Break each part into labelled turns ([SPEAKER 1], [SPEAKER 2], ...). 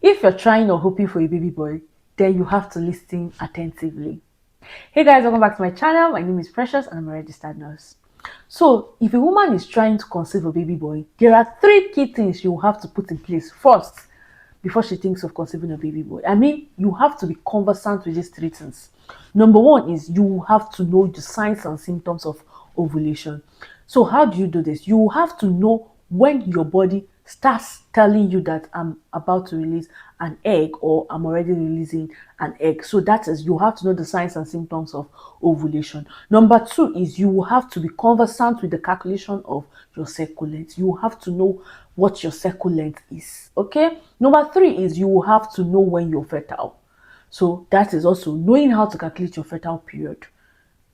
[SPEAKER 1] If you're trying or hoping for a baby boy, then you have to listen attentively. Hey guys, welcome back to my channel. My name is Precious and I'm a registered nurse. So, if a woman is trying to conceive a baby boy, there are three key things you have to put in place first before she thinks of conceiving a baby boy. I mean, you have to be conversant with these three things. Number one is you have to know the signs and symptoms of ovulation. So, how do you do this? You have to know when your body starts telling you that I'm about to release an egg or I'm already releasing an egg. So that is, you have to know the signs and symptoms of ovulation. Number two is you will have to be conversant with the calculation of your cycle length. You have to know what your cycle length is. Okay. Number three is you will have to know when you're fertile. So that is also knowing how to calculate your fertile period.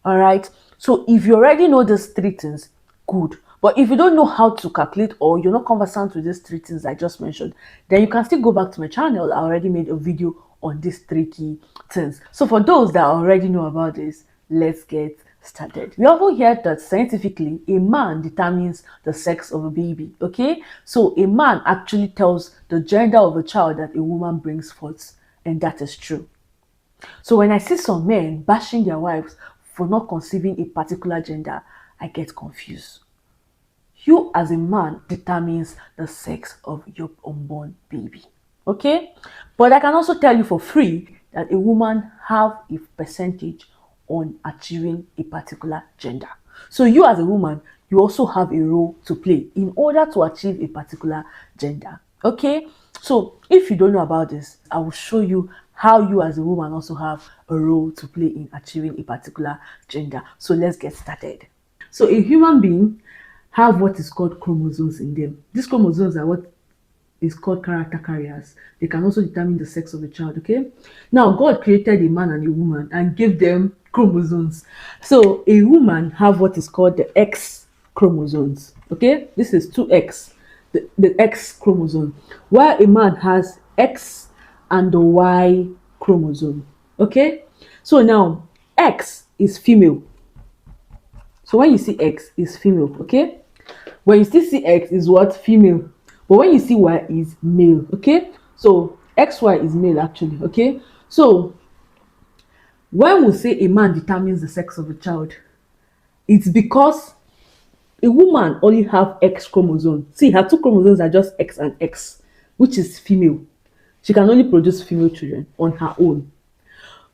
[SPEAKER 1] All right. So if you already know these three things, good. But if you don't know how to calculate or you're not conversant with these three things I just mentioned, then you can still go back to my channel. I already made a video on these three key things. So for those that already know about this, let's get started. We often hear that scientifically a man determines the sex of a baby. Okay, so a man actually tells the gender of a child that a woman brings forth, and that is true. So when I see some men bashing their wives for not conceiving a particular gender, I get confused. You as a man determines the sex of your unborn baby. Okay? But I can also tell you for free that a woman have a percentage on achieving a particular gender. So you as a woman, you also have a role to play in order to achieve a particular gender. Okay? So if you don't know about this, I will show you how you as a woman also have a role to play in achieving a particular gender. So let's get started. So a human being have what is called chromosomes in them. These chromosomes are what is called character carriers. They can also determine the sex of a child, okay? Now, God created a man and a woman and gave them chromosomes. So a woman have what is called the X chromosomes, okay? This is 2X, the X chromosome, while a man has X and the Y chromosome, okay? So now, X is female. So when you see X is female, okay? When you still see X is what? Female. But when you see Y is male, okay? So XY is male actually, okay? So when we say a man determines the sex of a child, it's because a woman only have X chromosome. See, her two chromosomes are just X and X, which is female. She can only produce female children on her own.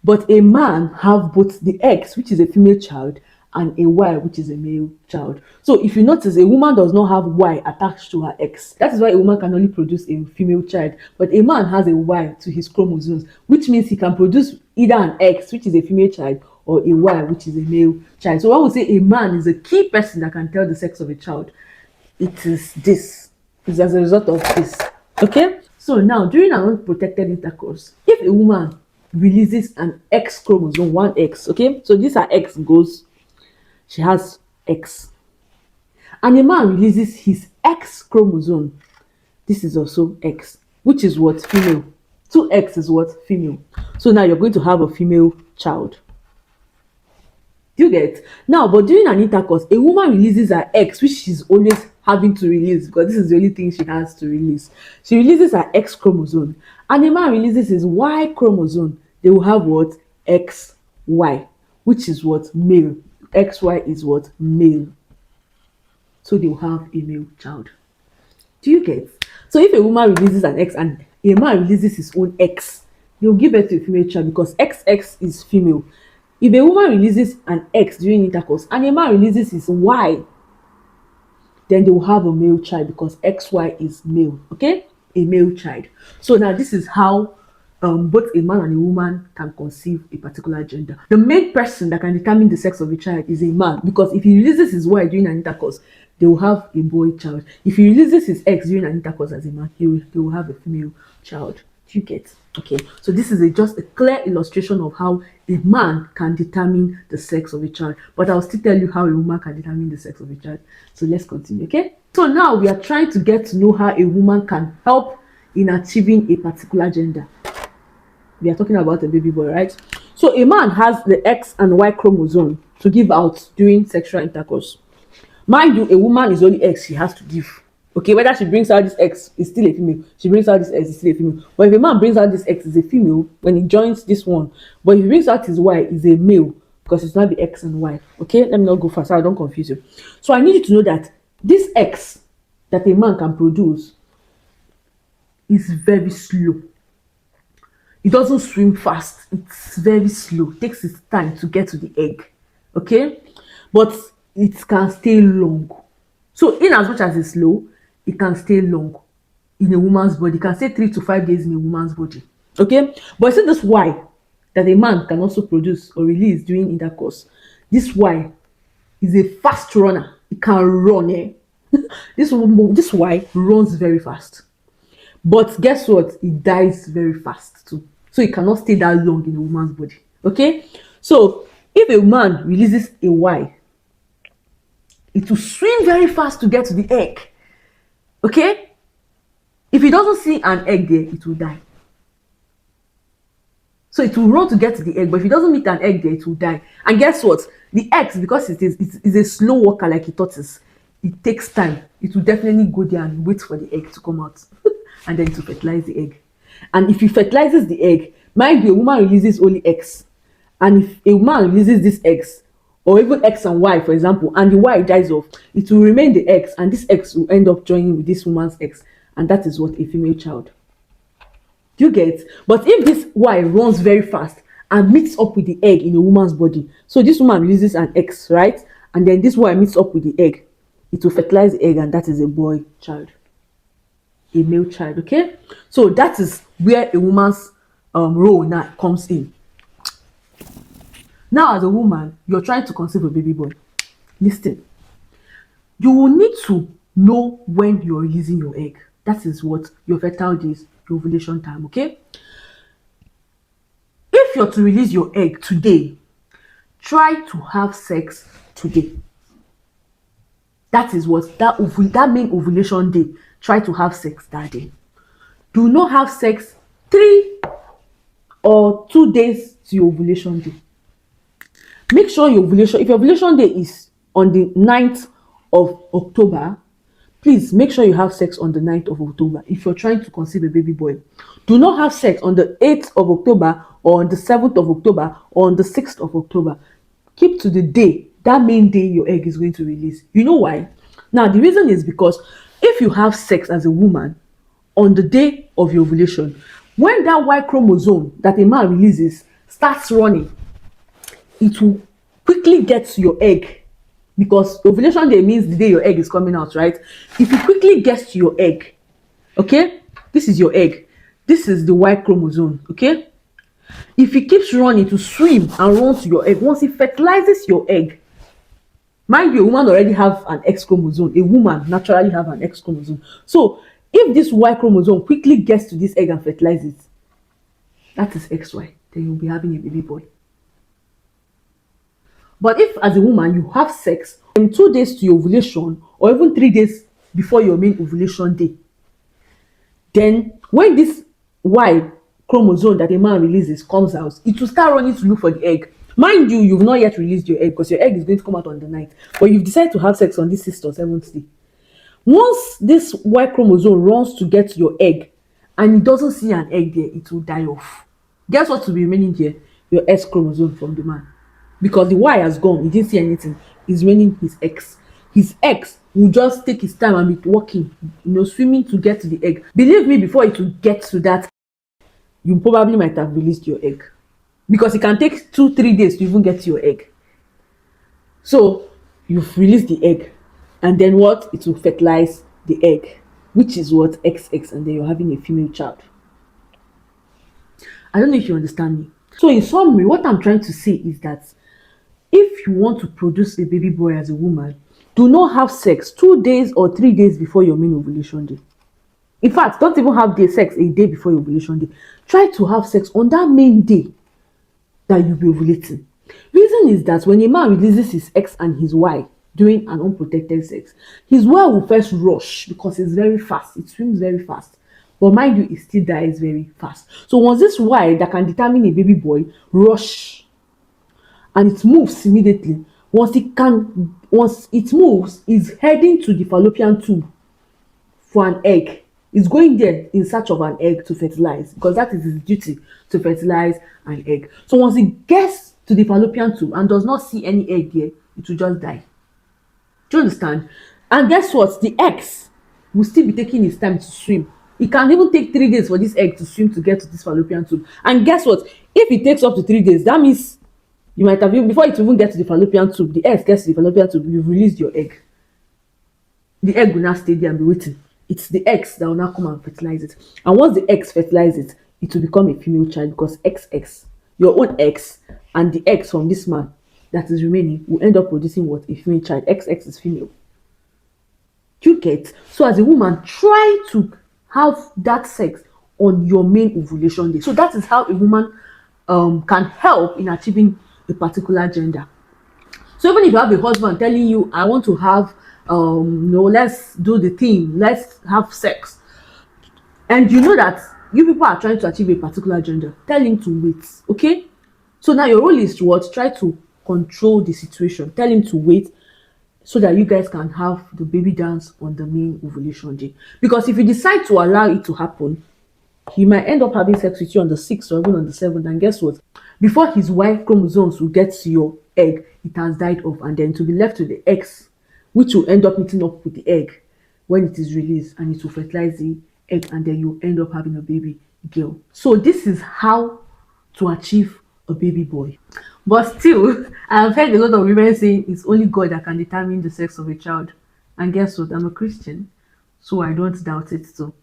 [SPEAKER 1] But a man have both the X, which is a female child, and a Y, which is a male child. So if you notice, a woman does not have Y attached to her X. That is why a woman can only produce a female child. But a man has a Y to his chromosomes, which means he can produce either an X, which is a female child, or a Y, which is a male child. So when we say a man is a key person that can tell the sex of a child, it is this. It's as a result of this. Okay? So now, during an unprotected intercourse, if a woman releases an X chromosome, one X, okay? So this are X goes, she has X. And a man releases his X chromosome. This is also X, which is what? Female. 2X is what? Female. So now you're going to have a female child. Do you get? Now, but during an intercourse, a woman releases her X, which she's always having to release because this is the only thing she has to release. She releases her X chromosome, and a man releases his Y chromosome. They will have what? XY, which is what? Male. XY is what? Male. So they will have a male child. Do you get? So if a woman releases an X and a man releases his own X, they will give birth to a female child because XX is female. If a woman releases an X during intercourse and a man releases his Y, then they will have a male child because XY is male, okay? A male child. So now this is how both a man and a woman can conceive a particular gender. The main person that can determine the sex of a child is a man because if he releases his Y during an intercourse, they will have a boy child. If he releases his X during an intercourse as a man, he will have a female child. Do you get? Okay, so this is just a clear illustration of how a man can determine the sex of a child. But I'll still tell you how a woman can determine the sex of a child. So let's continue, okay? So now we are trying to get to know how a woman can help in achieving a particular gender. We are talking about a baby boy, right? So a man has the X and Y chromosome to give out during sexual intercourse. Mind you, a woman is only X she has to give. Okay, whether she brings out this X is still a female, she brings out this X is still a female. But if a man brings out this X is a female when he joins this one, but if he brings out his Y is a male because it's not the X and Y. Okay, let me not go fast so I don't confuse you. So I need you to know that this X that a man can produce is very slow. It doesn't swim fast. It's very slow. It takes its time to get to the egg. Okay, but it can stay long. So in as much as it's slow, it can stay long in a woman's body. It can stay 3 to 5 days in a woman's body. Okay, but see this Y that a man can also produce or release during intercourse. This Y is a fast runner. It can run. This Y runs very fast. But guess what? It dies very fast too. So it cannot stay that long in a woman's body. Okay? So if a man releases a Y, it will swim very fast to get to the egg. Okay? If he doesn't see an egg there, it will die. So it will run to get to the egg, but if it doesn't meet an egg there, it will die. And guess what? The eggs, because it is a slow walker like a tortoise, it takes time. It will definitely go there and wait for the egg to come out and then to fertilize the egg. And if he fertilizes the egg, mind you, a woman releases only X. And if a man releases these eggs, or even X and Y, for example, and the Y dies off, it will remain the X, and this X will end up joining with this woman's X. And that is what a female child. Do you get? But if this Y runs very fast and meets up with the egg in a woman's body, so this woman releases an X, right? And then this Y meets up with the egg, it will fertilize the egg, and that is a boy child, a male child. Okay, so that is where a woman's role now comes in. Now, as a woman, you're trying to conceive a baby boy. Listen, you will need to know when you're releasing your egg. That is what your fertile days, your ovulation time. Okay, if you're to release your egg today, try to have sex today. That is what that main ovulation day. Try to have sex that day. Do not have sex 3 or 2 days to your ovulation day. Make sure your ovulation, if your ovulation day is on the 9th of October, please make sure you have sex on the 9th of October if you're trying to conceive a baby boy. Do not have sex on the 8th of October or on the 7th of October or on the 6th of October. Keep to the day, that main day your egg is going to release. You know why? Now, the reason is because if you have sex as a woman on the day of your ovulation, when that Y chromosome that a man releases starts running, it will quickly get to your egg, because ovulation day means the day your egg is coming out, right? If it quickly gets to your egg, okay, this is your egg, this is the Y chromosome, okay? If it keeps running, to swim and run to your egg. Once it fertilizes your egg, mind you, a woman already have an X chromosome. A woman naturally have an X chromosome. So if this Y chromosome quickly gets to this egg and fertilizes it, that is XY, then you'll be having a baby boy. But if as a woman you have sex in 2 days to your ovulation, or even 3 days before your main ovulation day, then when this Y chromosome that a man releases comes out, it will start running to look for the egg. Mind you, you've not yet released your egg because your egg is going to come out on the 9th, but you've decided to have sex on this 6th or 7th day. Once this Y chromosome runs to get to your egg and it doesn't see an egg there, it will die off. Guess what will be remaining there? Your X chromosome from the man. Because the Y has gone, he didn't see anything. He's remaining his X. His X will just take his time and be walking, swimming to get to the egg. Believe me, before it will get to that, you probably might have released your egg. Because it can take 2-3 days to even get to your egg. So you've released the egg, and then what? It will fertilize the egg, which is what? XX, and then you're having a female child. I don't know if you understand me. So in summary, what I'm trying to say is that if you want to produce a baby boy as a woman, do not have sex 2 days or 3 days before your main ovulation day. In fact, don't even have sex a day before your ovulation day. Try to have sex on that main day that you'll be ovulating. Reason is that when a man releases his X and his Y during an unprotected sex, his Y will first rush because it's very fast. It swims very fast. But mind you, it still dies very fast. So once this Y that can determine a baby boy rush and it moves immediately, once it moves, it's heading to the fallopian tube. for an egg. He's going there in search of an egg to fertilize, because that is his duty, to fertilize an egg. So once he gets to the fallopian tube and does not see any egg there, it will just die. Do you understand? And guess what? The eggs will still be taking his time to swim. It can even take 3 days for this egg to swim to get to this fallopian tube. And guess what? If it takes up to 3 days, that means you might have, before it even gets to the fallopian tube, the egg gets to the fallopian tube, you've released your egg. The egg will now stay there and be waiting. It's the eggs that will now come and fertilize it. And once the eggs fertilize it, it will become a female child, because XX, your own eggs, and the eggs from this man that is remaining will end up producing what? A female child. XX is female. You get? So as a woman, try to have that sex on your main ovulation day. So that is how a woman can help in achieving a particular gender. So even if you have a husband telling you, I want to have no, let's do the thing, let's have sex, and you know that you people are trying to achieve a particular gender, tell him to wait. Okay, so now your role is to what? Try to control the situation. Tell him to wait, so that you guys can have the baby dance on the main ovulation day. Because if you decide to allow it to happen, he might end up having sex with you on the 6th or even on the 7th, and guess what? Before his Y chromosomes will get to your egg, it has died off, and then to be left with the X, which will end up meeting up with the egg when it is released, and it will fertilize the egg, and then you end up having a baby girl. So this is how to achieve a baby boy. But still, I've heard a lot of women saying it's only God that can determine the sex of a child. And guess what? I'm a Christian, so I don't doubt it too.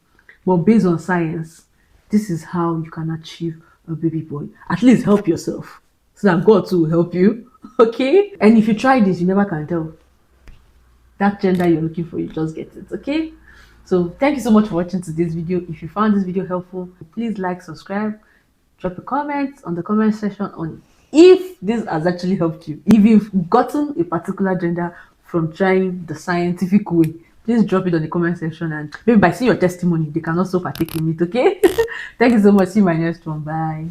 [SPEAKER 1] But based on science, this is how you can achieve a baby boy. At least help yourself, so that God too will help you. Okay? And if you try this, you never can tell that gender you're looking for, you just get it. Okay? So thank you so much for watching today's video. If you found this video helpful, please like, subscribe, drop a comment on the comment section on if this has actually helped you. If you've gotten a particular gender from trying the scientific way, please drop it on the comment section, and maybe by seeing your testimony, they can also partake in it. Okay? Thank you so much. See you in my next one. Bye.